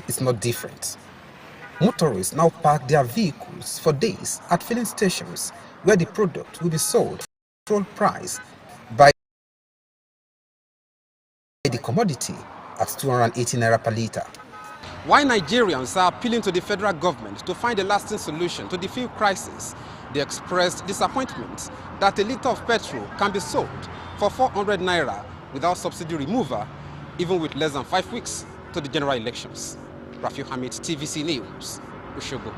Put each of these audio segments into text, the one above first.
is not different. Motorists now park their vehicles for days at filling stations where the product will be sold at full price by the commodity at 280 naira per litre. While Nigerians are appealing to the federal government to find a lasting solution to the fuel crisis, they expressed disappointment that a litre of petrol can be sold for 400 naira without subsidy removal, even with less than 5 weeks to the general elections. Rafiu Hamid, TVC News, Oshogo.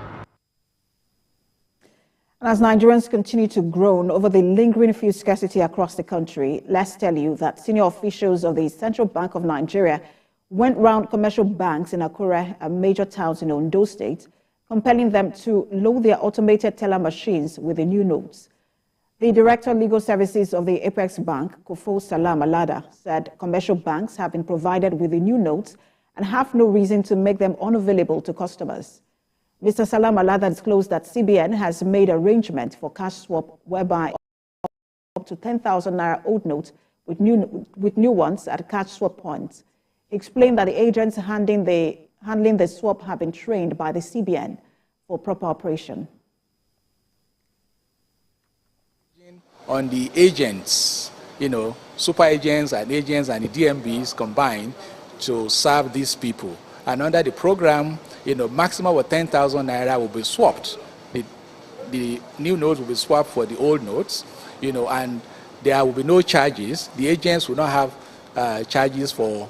And as Nigerians continue to groan over the lingering fuel scarcity across the country, let's tell you that senior officials of the Central Bank of Nigeria went round commercial banks in Akure and major towns in Ondo State, compelling them to load their automated teller machines with the new notes. The Director of Legal Services of the Apex Bank, Kofo Salam Alada, said commercial banks have been provided with the new notes and have no reason to make them unavailable to customers. Mr. Salam Alada disclosed that CBN has made arrangements for cash swap whereby up to 10,000 naira old notes with new ones at cash swap points. He explained that the agents handling the swap have been trained by the CBN for proper operation. On the agents, super agents and the DMBs combined to serve these people. And under the program, maximum of 10,000 naira will be swapped. The new notes will be swapped for the old notes, and there will be no charges. The agents will not have charges for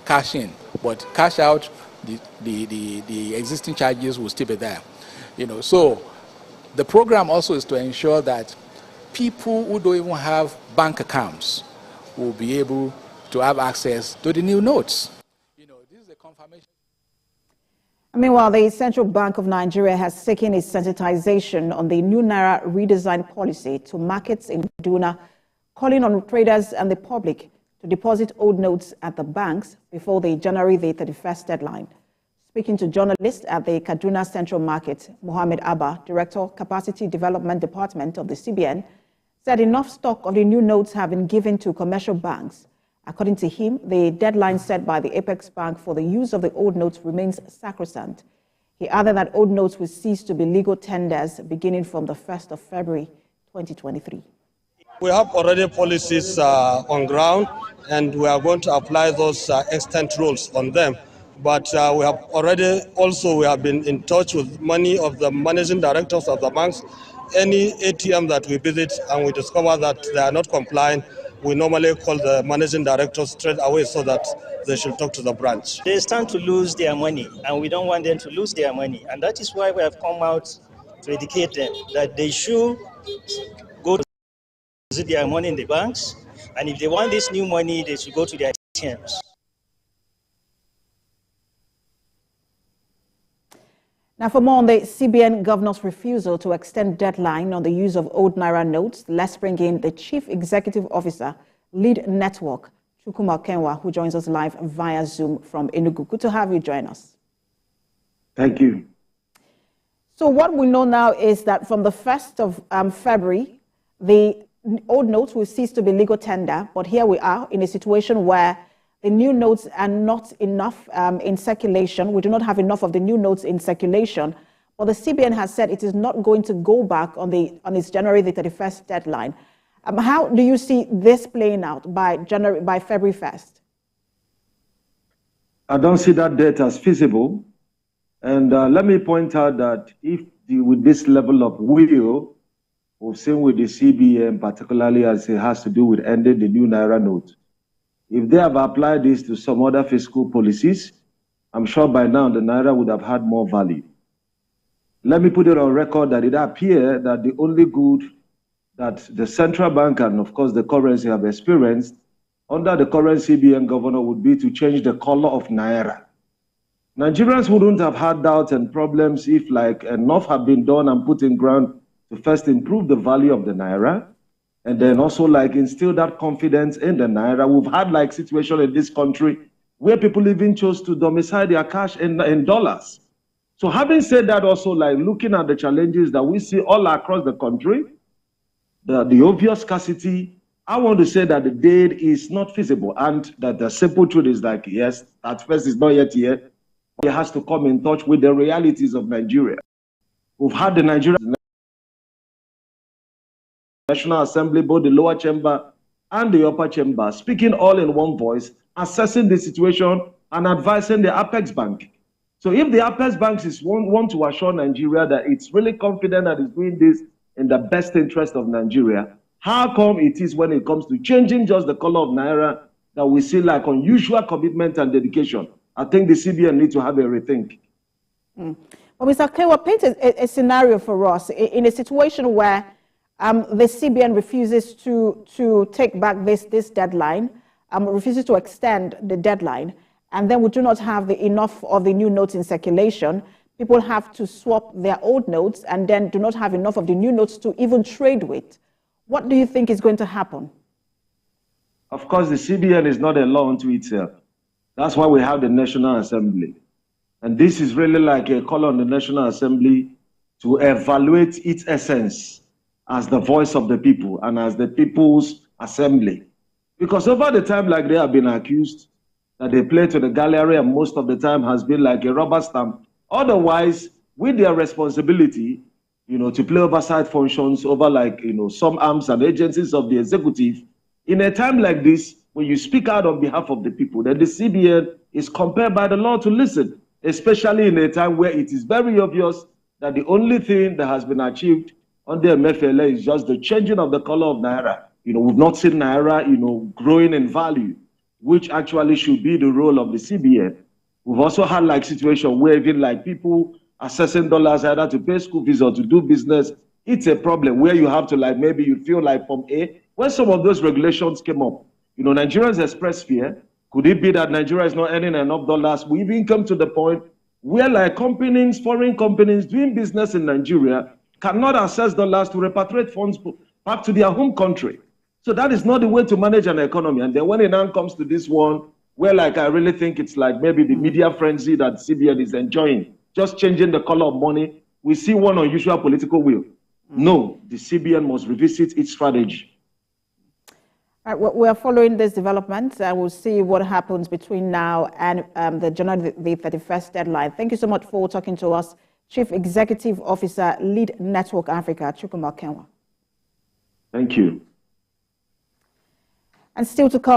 cash in, but cash out, the existing charges will still be there. So the program also is to ensure that people who don't even have bank accounts will be able to have access to the new notes. This is a confirmation. Meanwhile, the Central Bank of Nigeria has taken its sensitization on the new naira redesign policy to markets in Kaduna, calling on traders and the public to deposit old notes at the banks before the January 31st deadline. Speaking to journalists at the Kaduna Central Market, Mohammed Abba, Director, Capacity Development Department of the CBN, said enough stock of the new notes have been given to commercial banks. According to him, the deadline set by the Apex Bank for the use of the old notes remains sacrosanct. He added that old notes will cease to be legal tenders beginning from the 1st of February 2023. We have already policies on ground, and we are going to apply those extant rules on them. But we have been in touch with many of the managing directors of the banks. Any ATM that we visit and we discover that they are not complying, we normally call the managing directors straight away so that they should talk to the branch. They stand to lose their money, and we don't want them to lose their money. And that is why we have come out to educate them that they should go to deposit their money in the banks. And if they want this new money, they should go to their ATMs. Now, for more on the CBN governor's refusal to extend deadline on the use of old naira notes, let's bring in the Chief Executive Officer, Lead Network, Chukwuma Okenwa, who joins us live via Zoom from Enugu. Good to have you join us. Thank you. So what we know now is that from the 1st of February, the old notes will cease to be legal tender. But here we are in a situation where the new notes are not enough in circulation. We do not have enough of the new notes in circulation. But the CBN has said it is not going to go back on its January 31st deadline. How do you see this playing out by February 1st? I don't see that date as feasible. And let me point out that with this level of will, we've seen with the CBN, particularly as it has to do with ending the new naira note. If they have applied this to some other fiscal policies, I'm sure by now the naira would have had more value. Let me put it on record that it appears that the only good that the central bank and, of course, the currency have experienced under the current CBN governor would be to change the color of naira. Nigerians wouldn't have had doubts and problems if enough had been done and put in ground to first improve the value of the naira, and then also instill that confidence in the naira. We've had situation in this country where people even chose to domicile their cash in dollars. So having said that, also looking at the challenges that we see all across the country, the obvious scarcity, I want to say that the date is not feasible, and that the simple truth is yes, at first it's not yet here. He has to come in touch with the realities of Nigeria. We've had the Nigerian National Assembly, both the lower chamber and the upper chamber, speaking all in one voice, assessing the situation and advising the Apex Bank. So if the Apex Bank want to assure Nigeria that it's really confident that it's doing this in the best interest of Nigeria, how come it is when it comes to changing just the color of naira that we see like unusual commitment and dedication? I think the CBN needs to have a rethink. Well, Mr. Okenwa, paint a scenario for us in a situation where the CBN refuses to take back this deadline, refuses to extend the deadline, and then we do not have enough of the new notes in circulation. People have to swap their old notes and then do not have enough of the new notes to even trade with. What do you think is going to happen? Of course, the CBN is not a law unto itself. That's why we have the National Assembly. And this is really like a call on the National Assembly to evaluate its essence as the voice of the people and as the people's assembly. Because over the time, like they have been accused, that they play to the gallery and most of the time has been like a rubber stamp. Otherwise, with their responsibility, to play oversight functions over like, some arms and agencies of the executive, in a time like this, when you speak out on behalf of the people, then the CBN is compelled by the law to listen, especially in a time where it is very obvious that the only thing that has been achieved under MFLA is just the changing of the color of naira. We've not seen naira, growing in value, which actually should be the role of the CBN. We've also had like situation where even like people assessing dollars either to pay school fees or to do business. It's a problem where you have to like, maybe you feel like from when some of those regulations came up, Nigerians expressed fear. Could it be that Nigeria is not earning enough dollars? We even come to the point where like companies, foreign companies doing business in Nigeria cannot access dollars to repatriate funds back to their home country. So that is not the way to manage an economy. And then when it now comes to this one, where like I really think it's like maybe the media frenzy that CBN is enjoying, just changing the color of money, we see one unusual political will. No, the CBN must revisit its strategy. All right, we are following this development. We'll see what happens between now and the January the 31st deadline. Thank you so much for talking to us, Chief Executive Officer, Lead Network Africa, Chukwuma Okenwa. Thank you. And still to come.